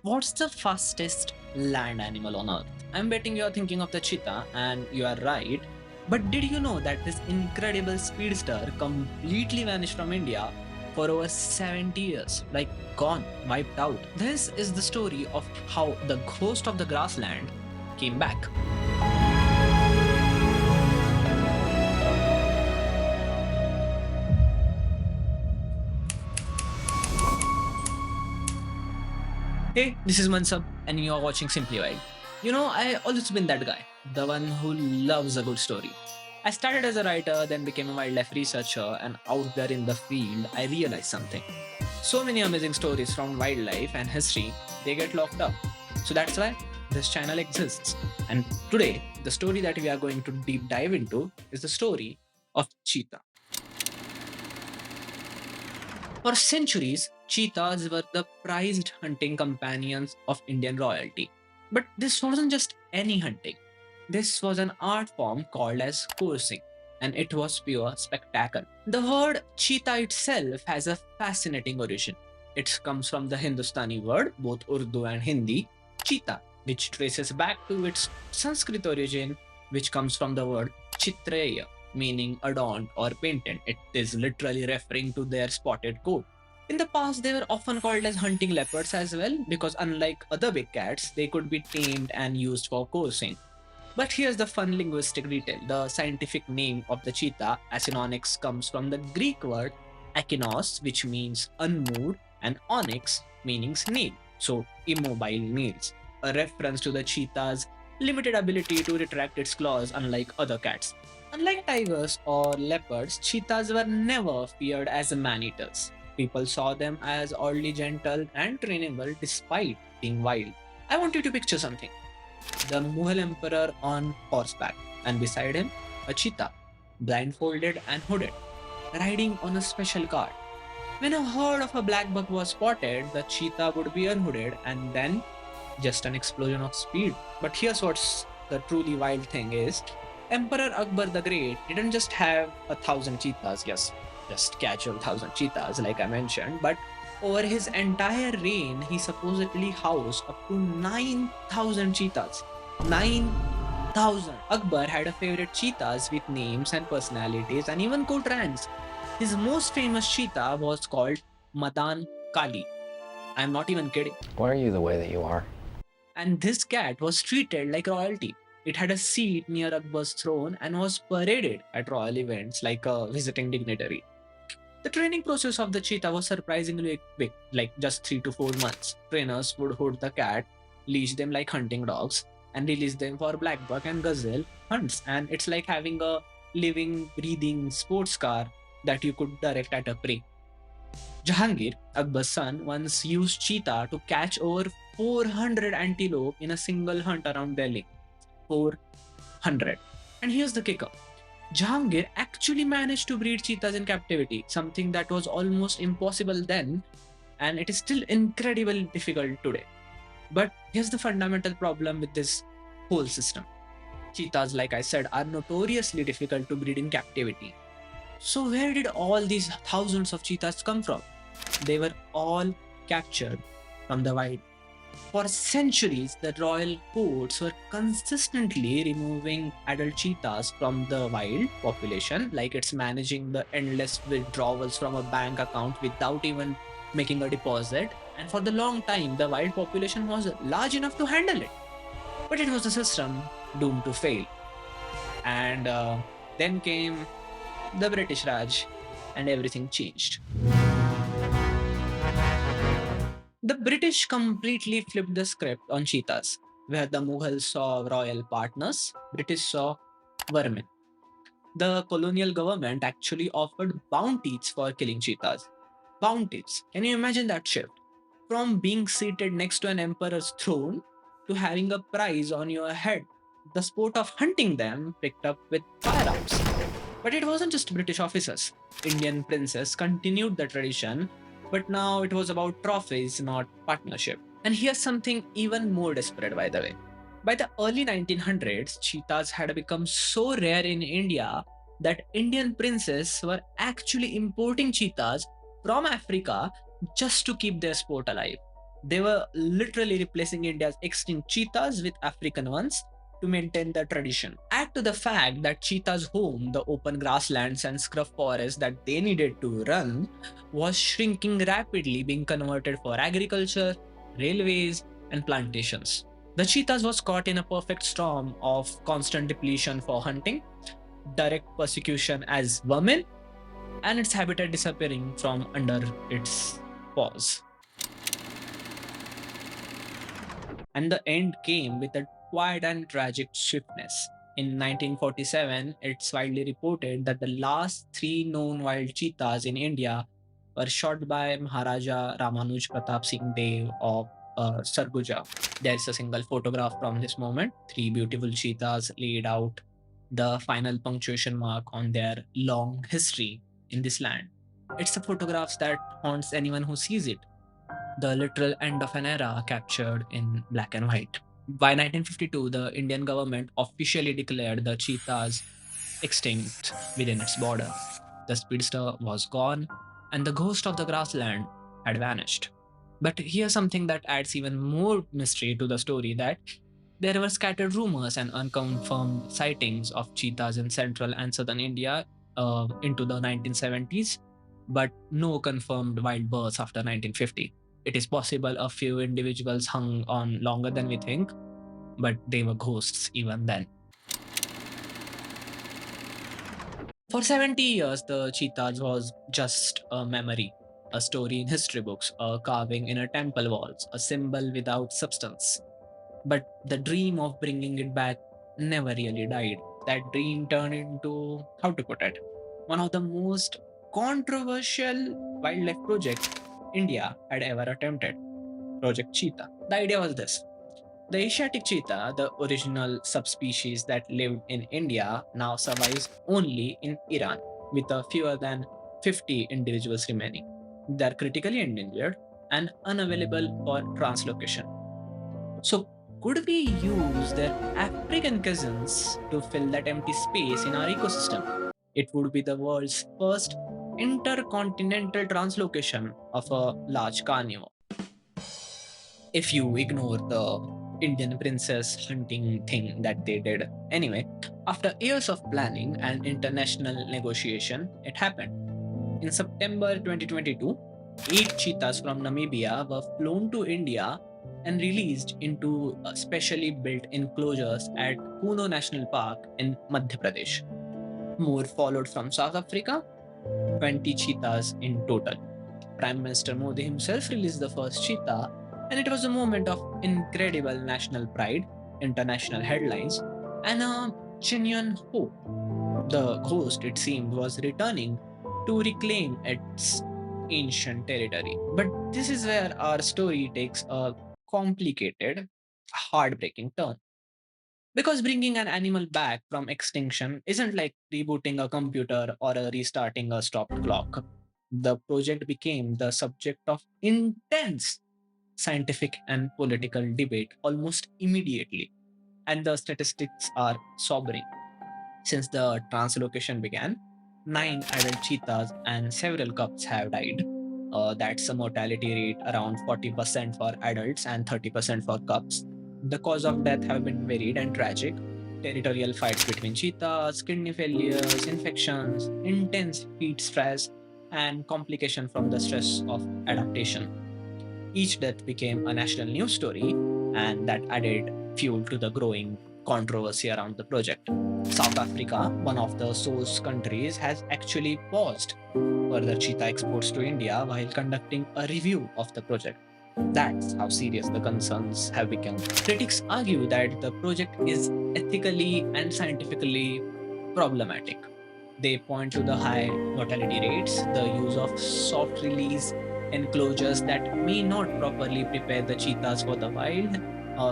What's the fastest land animal on Earth? I'm betting you're thinking of the cheetah, and you are right. But did you know that this incredible speedster completely vanished from India for over 70 years? Like, gone, wiped out. This is the story of how the ghost of the grassland came back. Hey, this is Mansab, and you're watching Simply Wild. I always been that guy, the one who loves a good story. I started as a writer, then became a wildlife researcher, and out there in the field, I realized something. So many amazing stories from wildlife and history, they get locked up. So that's why this channel exists. And today, the story that we are going to deep dive into is the story of Cheetah. For centuries, cheetahs were the prized hunting companions of Indian royalty. But this wasn't just any hunting. This was an art form called as coursing, and it was pure spectacle. The word cheetah itself has a fascinating origin. It comes from the Hindustani word, both Urdu and Hindi, cheetah, which traces back to its Sanskrit origin, which comes from the word chitreya, meaning adorned or painted. It is literally referring to their spotted coat. In the past, they were often called as hunting leopards as well, because unlike other big cats, they could be tamed and used for coursing. But here's the fun linguistic detail. The scientific name of the cheetah, Acinonyx, comes from the Greek word akinos, which means unmoved, and onyx, meaning snail. So, immobile nails. A reference to the cheetah's limited ability to retract its claws, unlike other cats. Unlike tigers or leopards, cheetahs were never feared as man eaters. People saw them as oddly gentle and trainable despite being wild. I want you to picture something: the Mughal Emperor on horseback, and beside him, a cheetah, blindfolded and hooded, riding on a special cart. When a herd of a black buck was spotted, the cheetah would be unhooded and then just an explosion of speed. But here's what's the truly wild thing is: Emperor Akbar the Great didn't just have 1,000 cheetahs, yes, just casual 1,000 cheetahs, like I mentioned, but over his entire reign, he supposedly housed up to 9,000 cheetahs. 9,000! Akbar had a favorite cheetahs with names and personalities and even coat ranks. His most famous cheetah was called Madan Kali. I'm not even kidding. Why are you the way that you are? And this cat was treated like royalty. It had a seat near Akbar's throne and was paraded at royal events like a visiting dignitary. The training process of the cheetah was surprisingly quick, like just 3 to 4 months. Trainers would hold the cat, leash them like hunting dogs, and release them for black buck and gazelle hunts. And it's like having a living, breathing sports car that you could direct at a prey. Jahangir, Akbar's son, once used cheetah to catch over 400 antelope in a single hunt around Delhi. 400. And here's the kicker: Jahangir actually managed to breed cheetahs in captivity, something that was almost impossible then, and it is still incredibly difficult today. But here's the fundamental problem with this whole system: cheetahs, like I said, are notoriously difficult to breed in captivity. So, where did all these thousands of cheetahs come from? They were all captured from the wild. For centuries, the royal courts were consistently removing adult cheetahs from the wild population, like it's managing the endless withdrawals from a bank account without even making a deposit. And for the long time, the wild population was large enough to handle it. But it was a system doomed to fail. And then came the British Raj, and everything changed. The British completely flipped the script on cheetahs. Where the Mughals saw royal partners, British saw vermin. The colonial government actually offered bounties for killing cheetahs. Bounties. Can you imagine that shift? From being seated next to an emperor's throne to having a prize on your head. The sport of hunting them picked up with firearms. But it wasn't just British officers. Indian princes continued the tradition, but now it was about trophies, not partnership. And here's something even more desperate, by the way. By the early 1900s, cheetahs had become so rare in India that Indian princes were actually importing cheetahs from Africa just to keep their sport alive. They were literally replacing India's extinct cheetahs with African ones to maintain the tradition. Add to the fact that cheetah's home, the open grasslands and scrub forest that they needed to run, was shrinking rapidly, being converted for agriculture, railways, and plantations. The cheetahs was caught in a perfect storm of constant depletion for hunting, direct persecution as vermin, and its habitat disappearing from under its paws. And the end came with a quiet and tragic swiftness. In 1947, it's widely reported that the last three known wild cheetahs in India were shot by Maharaja Ramanuj Pratap Singh Dev of Sarguja. There's a single photograph from this moment. Three beautiful cheetahs laid out the final punctuation mark on their long history in this land. It's a photograph that haunts anyone who sees it, the literal end of an era captured in black and white. By 1952, the Indian government officially declared the cheetahs extinct within its border. The speedster was gone, and the ghost of the grassland had vanished. But here's something that adds even more mystery to the story, that there were scattered rumors and unconfirmed sightings of cheetahs in central and southern India into the 1970s, but no confirmed wild births after 1950. It is possible a few individuals hung on longer than we think, but they were ghosts even then. For 70 years, the cheetahs was just a memory, a story in history books, a carving in a temple walls, a symbol without substance. But the dream of bringing it back never really died. That dream turned into, how to put it, one of the most controversial wildlife projects India had ever attempted, Project Cheetah. The idea was this: the Asiatic cheetah, the original subspecies that lived in India, now survives only in Iran, with a fewer than 50 individuals remaining. They are critically endangered and unavailable for translocation. So, could we use their African cousins to fill that empty space in our ecosystem? It would be the world's first intercontinental translocation of a large carnivore. If you ignore the Indian princess hunting thing that they did. Anyway, after years of planning and international negotiation, it happened. In September 2022, eight cheetahs from Namibia were flown to India and released into specially built enclosures at Kuno National Park in Madhya Pradesh. More followed from South Africa, 20 cheetahs in total. Prime Minister Modi himself released the first cheetah, and it was a moment of incredible national pride, international headlines, and a genuine hope. The ghost, it seemed, was returning to reclaim its ancient territory. But this is where our story takes a complicated, heartbreaking turn. Because bringing an animal back from extinction isn't like rebooting a computer or restarting a stopped clock. The project became the subject of intense scientific and political debate almost immediately, and the statistics are sobering. Since the translocation began, nine adult cheetahs and several cubs have died. That's a mortality rate around 40% for adults and 30% for cubs. The cause of death have been varied and tragic. Territorial fights between cheetahs, kidney failures, infections, intense heat stress, and complication from the stress of adaptation. Each death became a national news story, and that added fuel to the growing controversy around the project. South Africa, one of the source countries, has actually paused further cheetah exports to India while conducting a review of the project. That's how serious the concerns have become. Critics argue that the project is ethically and scientifically problematic. They point to the high mortality rates, the use of soft release enclosures that may not properly prepare the cheetahs for the wild,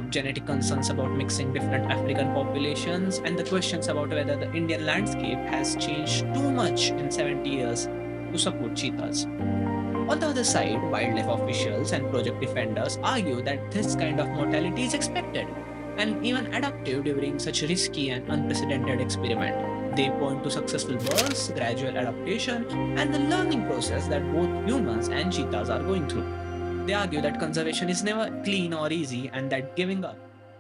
genetic concerns about mixing different African populations, and the questions about whether the Indian landscape has changed too much in 70 years to support cheetahs. On the other side, wildlife officials and project defenders argue that this kind of mortality is expected and even adaptive during such risky and unprecedented experiment. They point to successful births, gradual adaptation, and the learning process that both humans and cheetahs are going through. They argue that conservation is never clean or easy, and that giving up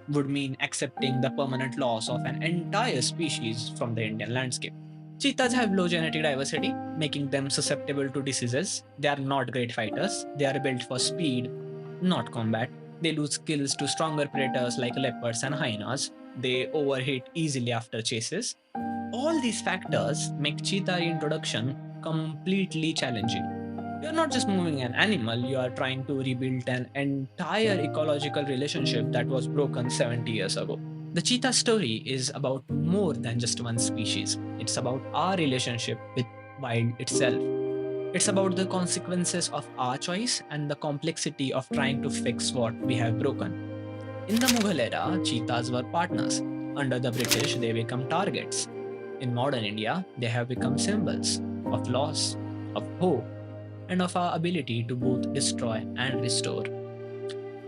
would mean accepting the permanent loss of an entire species from the Indian landscape. Cheetahs have low genetic diversity, making them susceptible to diseases. They are not great fighters. They are built for speed, not combat. They lose skills to stronger predators like leopards and hyenas. They overheat easily after chases. All these factors make cheetah reintroduction completely challenging. You're not just moving an animal, you are trying to rebuild an entire ecological relationship that was broken 70 years ago. The cheetah story is about more than just one species. It's about our relationship with wild itself. It's about the consequences of our choice and the complexity of trying to fix what we have broken. In the Mughal era, cheetahs were partners. Under the British, they become targets. In modern India, they have become symbols of loss, of hope, and of our ability to both destroy and restore.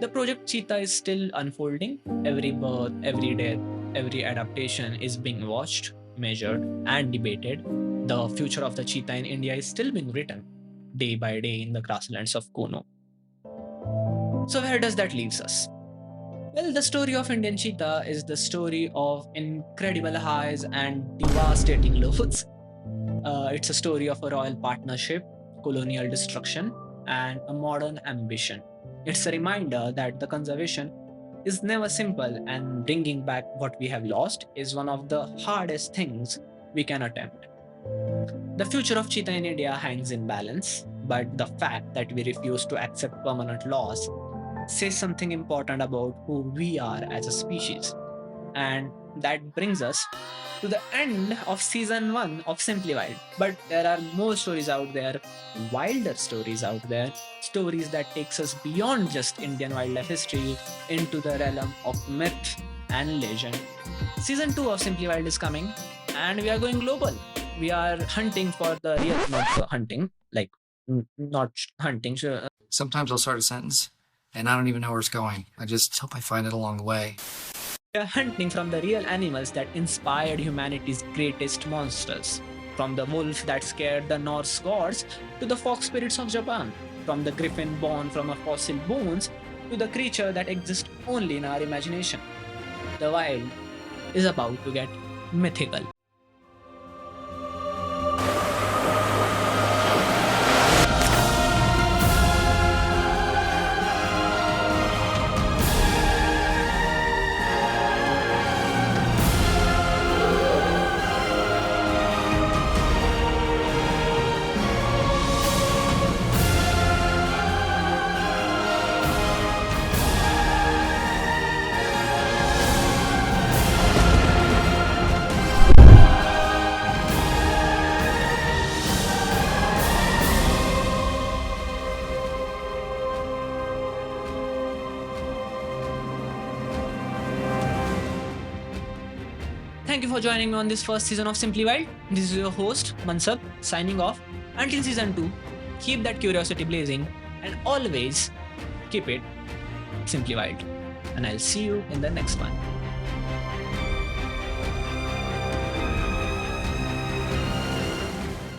The project Cheetah is still unfolding. Every birth, every death, every adaptation is being watched, measured, and debated. The future of the cheetah in India is still being written day by day in the grasslands of Kono. So, where does that leave us? Well, the story of Indian cheetah is the story of incredible highs and devastating lows. It's a story of a royal partnership, colonial destruction, and a modern ambition. It's a reminder that the conservation is never simple, and bringing back what we have lost is one of the hardest things we can attempt. The future of cheetah in India hangs in balance, but the fact that we refuse to accept permanent loss says something important about who we are as a species. And that brings us to the end of season 1 of Simply Wild. But there are more stories out there, wilder stories out there, stories that takes us beyond just Indian wildlife history into the realm of myth and legend. Season 2 of Simply Wild is coming, and we are going global. We are hunting for the real, not hunting, like not hunting. Sometimes I'll start a sentence and I don't even know where it's going. I just hope I find it along the way. We are hunting from the real animals that inspired humanity's greatest monsters. From the wolf that scared the Norse gods to the fox spirits of Japan. From the griffin born from a fossil bones to the creature that exists only in our imagination. The wild is about to get mythical. Thank you for joining me on this first season of Simply Wild. This is your host, Mansab, signing off. Until season 2, keep that curiosity blazing and always keep it simply wild. And I'll see you in the next one.